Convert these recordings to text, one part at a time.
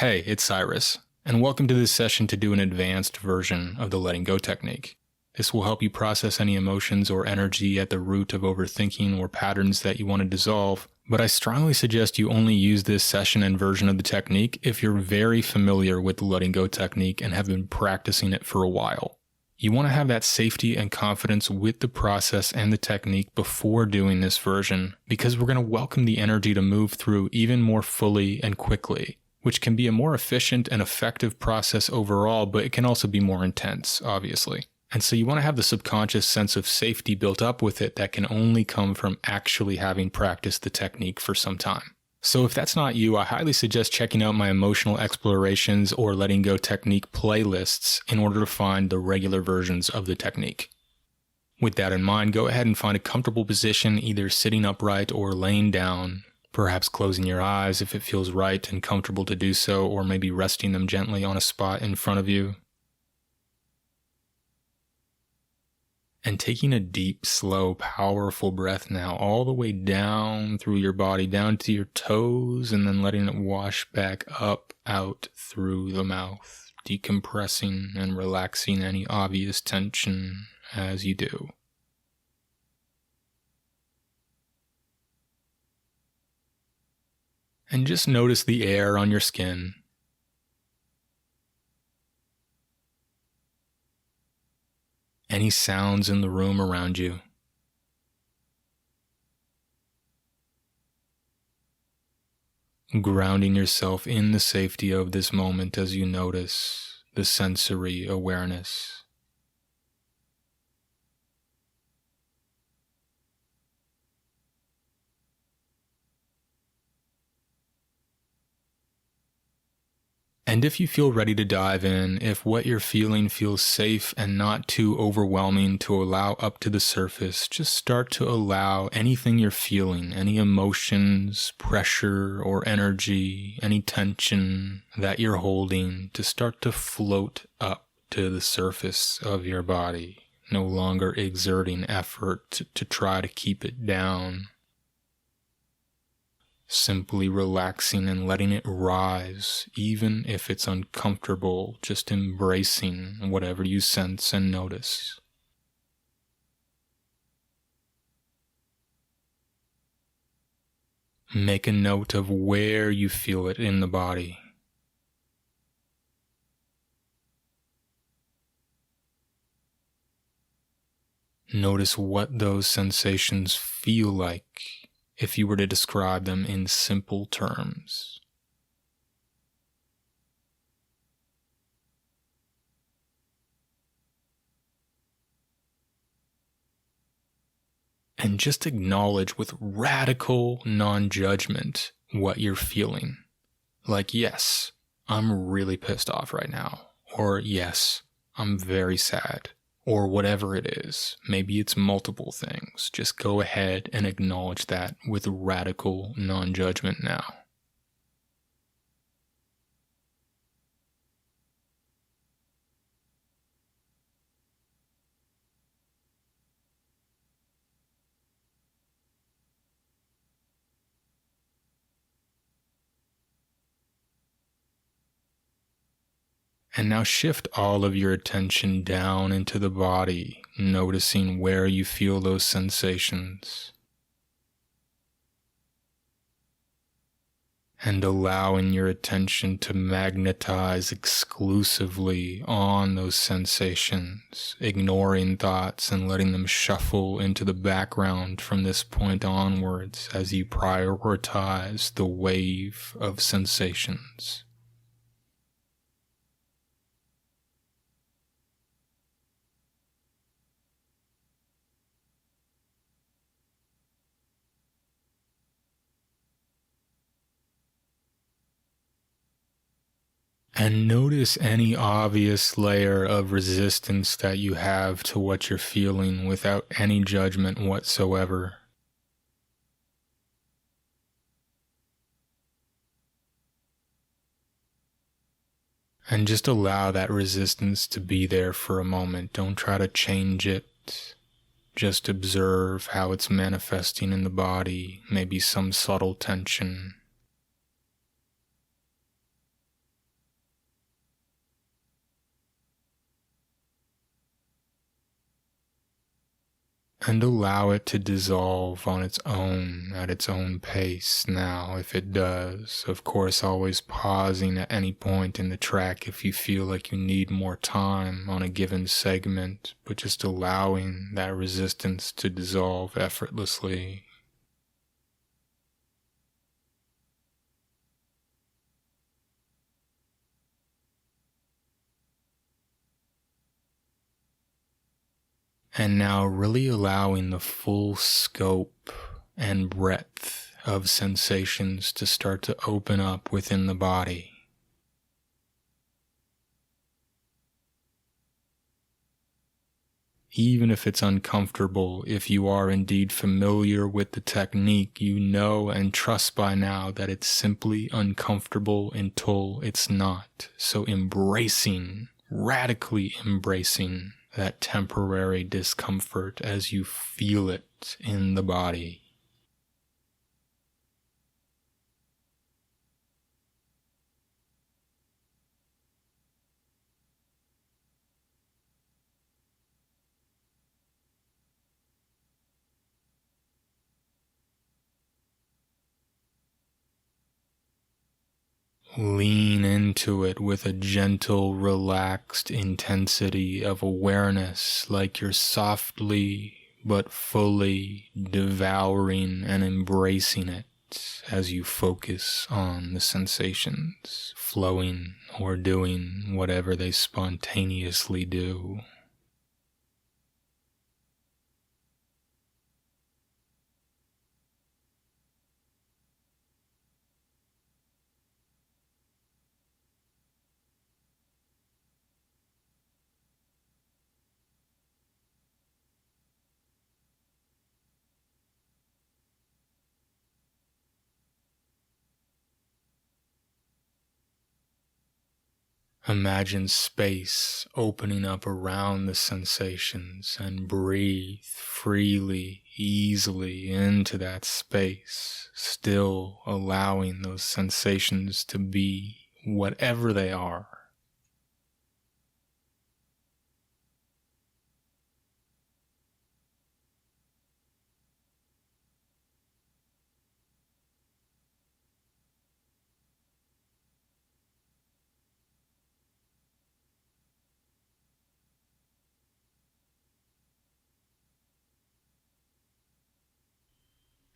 Hey, it's Cyrus, and welcome to this session to do an advanced version of the letting go technique. This will help you process any emotions or energy at the root of overthinking or patterns that you want to dissolve, but I strongly suggest you only use this session and version of the technique if you're very familiar with the letting go technique and have been practicing it for a while. You want to have that safety and confidence with the process and the technique before doing this version, because we're going to welcome the energy to move through even more fully and quickly, which can be a more efficient and effective process overall, but it can also be more intense, obviously. And so you want to have the subconscious sense of safety built up with it that can only come from actually having practiced the technique for some time. So if that's not you, I highly suggest checking out my emotional explorations or letting go technique playlists in order to find the regular versions of the technique. With that in mind, go ahead and find a comfortable position, either sitting upright or laying down, perhaps closing your eyes if it feels right and comfortable to do so, or maybe resting them gently on a spot in front of you. And taking a deep, slow, powerful breath now all the way down through your body, down to your toes, and then letting it wash back up, out through the mouth, decompressing and relaxing any obvious tension as you do. And just notice the air on your skin. Any sounds in the room around you. Grounding yourself in the safety of this moment as you notice the sensory awareness. And if you feel ready to dive in, if what you're feeling feels safe and not too overwhelming to allow up to the surface, just start to allow anything you're feeling, any emotions, pressure or energy, any tension that you're holding, to start to float up to the surface of your body, no longer exerting effort to try to keep it down. Simply relaxing and letting it rise, even if it's uncomfortable, just embracing whatever you sense and notice. Make a note of where you feel it in the body. Notice what those sensations feel like, if you were to describe them in simple terms. And just acknowledge with radical non-judgment what you're feeling. Like, yes, I'm really pissed off right now. Or yes, I'm very sad. Or whatever it is. Maybe it's multiple things. Just go ahead and acknowledge that with radical non-judgment now. And now shift all of your attention down into the body, noticing where you feel those sensations. And allowing your attention to magnetize exclusively on those sensations, ignoring thoughts and letting them shuffle into the background from this point onwards as you prioritize the wave of sensations. And notice any obvious layer of resistance that you have to what you're feeling without any judgment whatsoever. And just allow that resistance to be there for a moment. Don't try to change it. Just observe how it's manifesting in the body, maybe some subtle tension. and allow it to dissolve on its own at its own pace. Now, if it does, of course, always pausing at any point in the track if you feel like you need more time on a given segment, but just allowing that resistance to dissolve effortlessly. And now really allowing the full scope and breadth of sensations to start to open up within the body. Even if it's uncomfortable, if you are indeed familiar with the technique, you know and trust by now that it's simply uncomfortable until it's not. So embracing, radically embracing that temporary discomfort as you feel it in the body. Lean into it with a gentle, relaxed intensity of awareness, like you're softly but fully devouring and embracing it as you focus on the sensations, flowing or doing whatever they spontaneously do. Imagine space opening up around the sensations and breathe freely, easily into that space, still allowing those sensations to be whatever they are.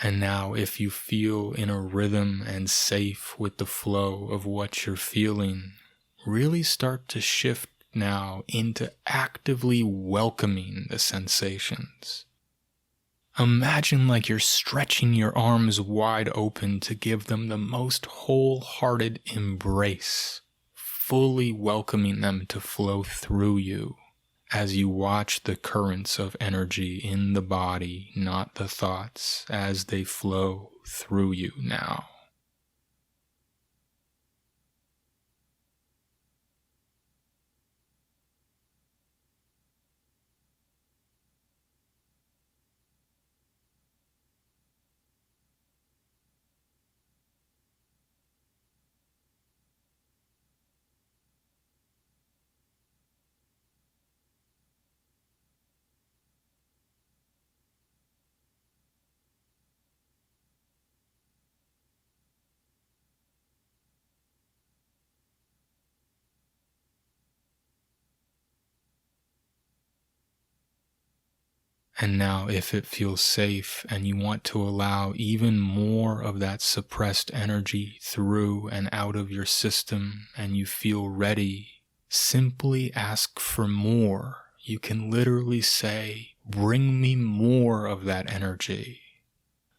And now, if you feel in a rhythm and safe with the flow of what you're feeling, really start to shift now into actively welcoming the sensations. Imagine like you're stretching your arms wide open to give them the most wholehearted embrace, fully welcoming them to flow through you as you watch the currents of energy in the body, not the thoughts, as they flow through you now. And now, if it feels safe and you want to allow even more of that suppressed energy through and out of your system, and you feel ready, simply ask for more. You can literally say, "Bring me more of that energy."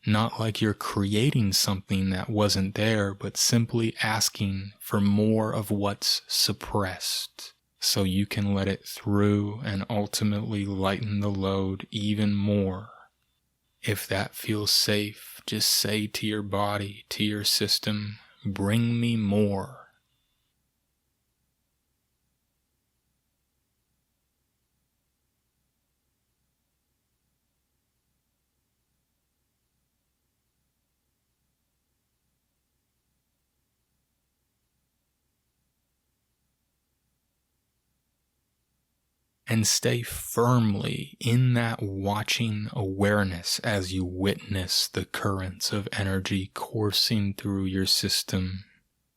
Not like you're creating something that wasn't there, but simply asking for more of what's suppressed, so you can let it through and ultimately lighten the load even more. If that feels safe, just say to your body, to your system, "Bring me more." and stay firmly in that watching awareness as you witness the currents of energy coursing through your system,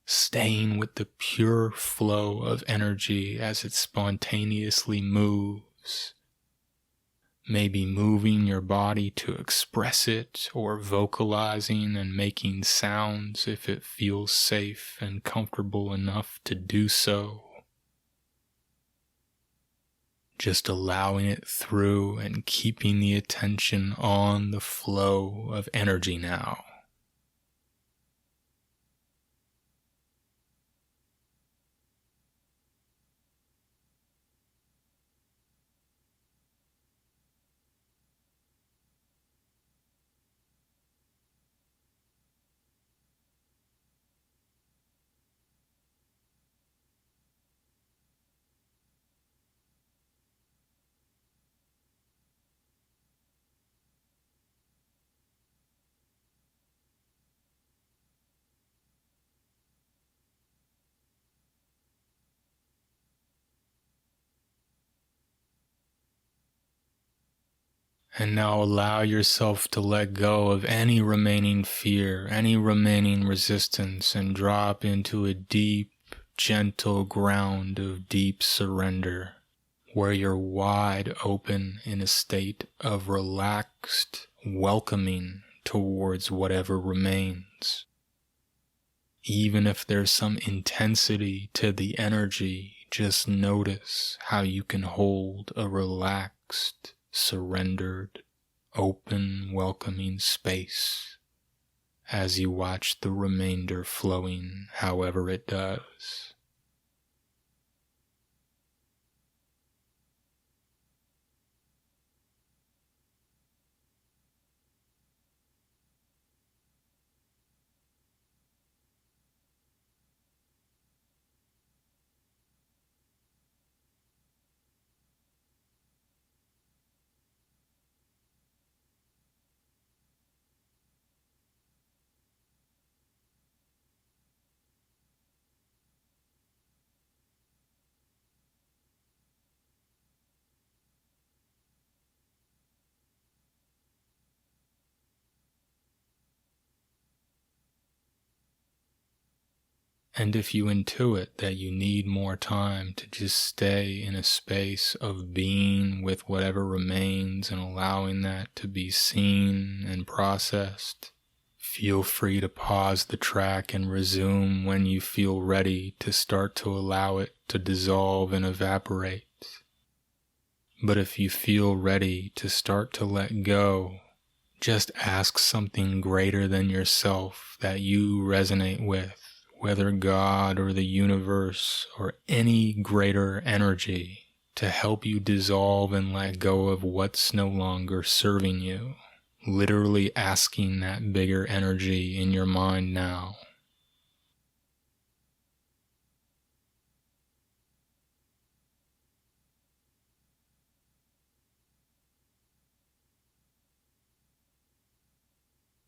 staying with the pure flow of energy as it spontaneously moves. Maybe moving your body to express it, or vocalizing and making sounds if it feels safe and comfortable enough to do so. Just allowing it through and keeping the attention on the flow of energy now. And now allow yourself to let go of any remaining fear, any remaining resistance, and drop into a deep, gentle ground of deep surrender, where you're wide open in a state of relaxed welcoming towards whatever remains. Even if there's some intensity to the energy, just notice how you can hold a relaxed, surrendered, open, welcoming space as you watch the remainder flowing however it does. And if you intuit that you need more time to just stay in a space of being with whatever remains and allowing that to be seen and processed, feel free to pause the track and resume when you feel ready to start to allow it to dissolve and evaporate. But if you feel ready to start to let go, just ask something greater than yourself that you resonate with, whether God or the universe or any greater energy, to help you dissolve and let go of what's no longer serving you. Literally asking that bigger energy in your mind now.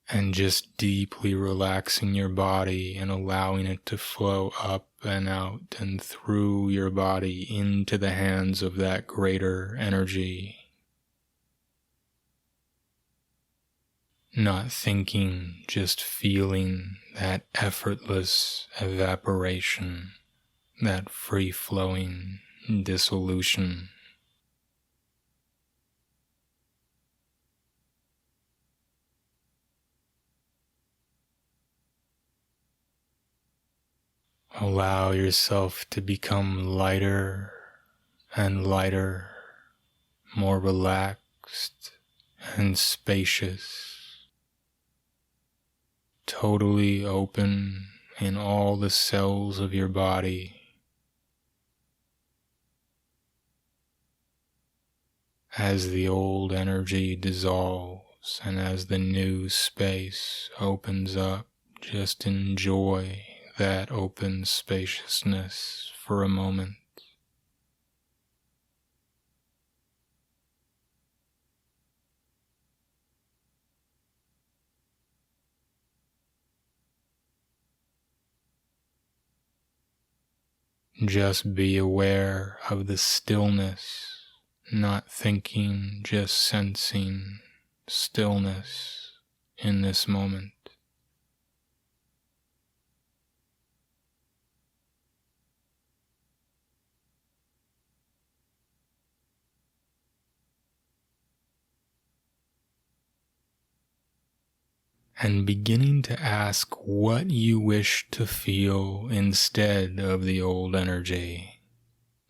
And just deeply relaxing your body and allowing it to flow up and out and through your body into the hands of that greater energy. Not thinking, just feeling that effortless evaporation, that free-flowing dissolution. Allow yourself to become lighter and lighter, more relaxed and spacious, totally open in all the cells of your body, as the old energy dissolves and as the new space opens up. Just enjoy that open spaciousness for a moment. Just be aware of the stillness not thinking, just sensing stillness in this moment. And beginning to ask what you wish to feel instead of the old energy.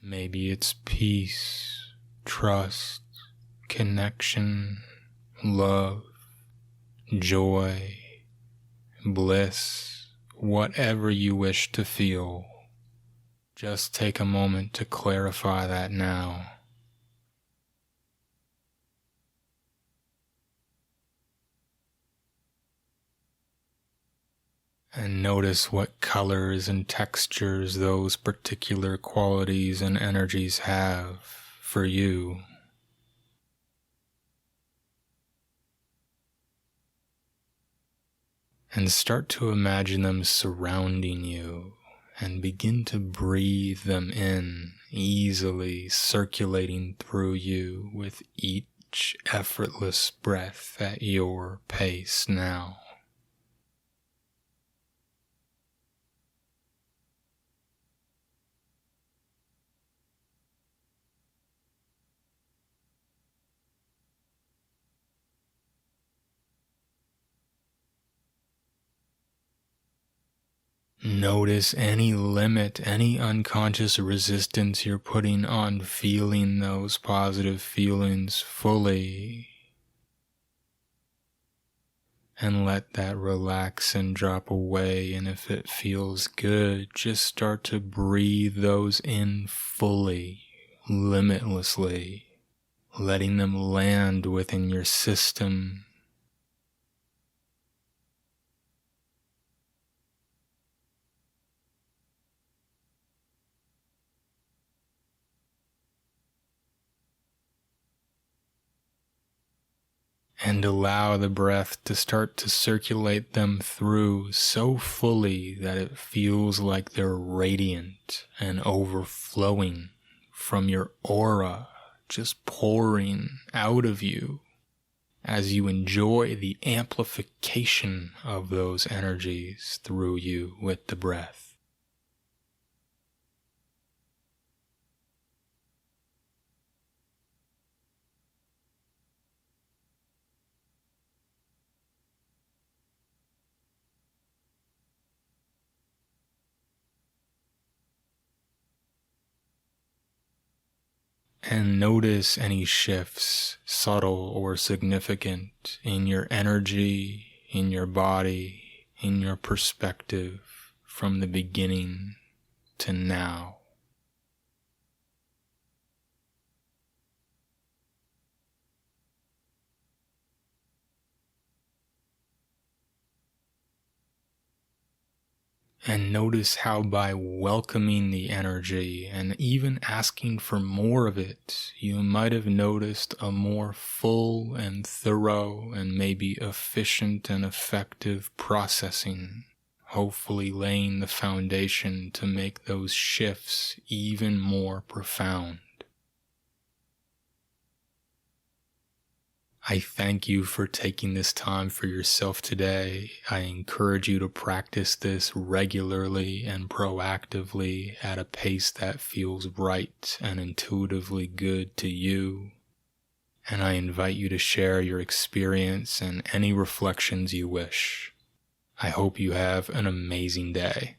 Maybe it's peace, trust, connection, love, joy, bliss, whatever you wish to feel. Just take a moment to clarify that now. And notice what colors and textures those particular qualities and energies have for you. And start to imagine them surrounding you and begin to breathe them in, easily circulating through you with each effortless breath at your pace now. Notice any limit, any unconscious resistance you're putting on feeling those positive feelings fully. And let that relax and drop away. And if it feels good, just start to breathe those in fully, limitlessly, letting them land within your system. And allow the breath to start to circulate them through so fully that it feels like they're radiant and overflowing from your aura, just pouring out of you as you enjoy the amplification of those energies through you with the breath. And notice any shifts, subtle or significant, in your energy, in your body, in your perspective from the beginning to now. And notice how by welcoming the energy and even asking for more of it, you might have noticed a more full and thorough and maybe efficient and effective processing, hopefully laying the foundation to make those shifts even more profound. I thank you for taking this time for yourself today. I encourage you to practice this regularly and proactively at a pace that feels right and intuitively good to you. And I invite you to share your experience and any reflections you wish. I hope you have an amazing day.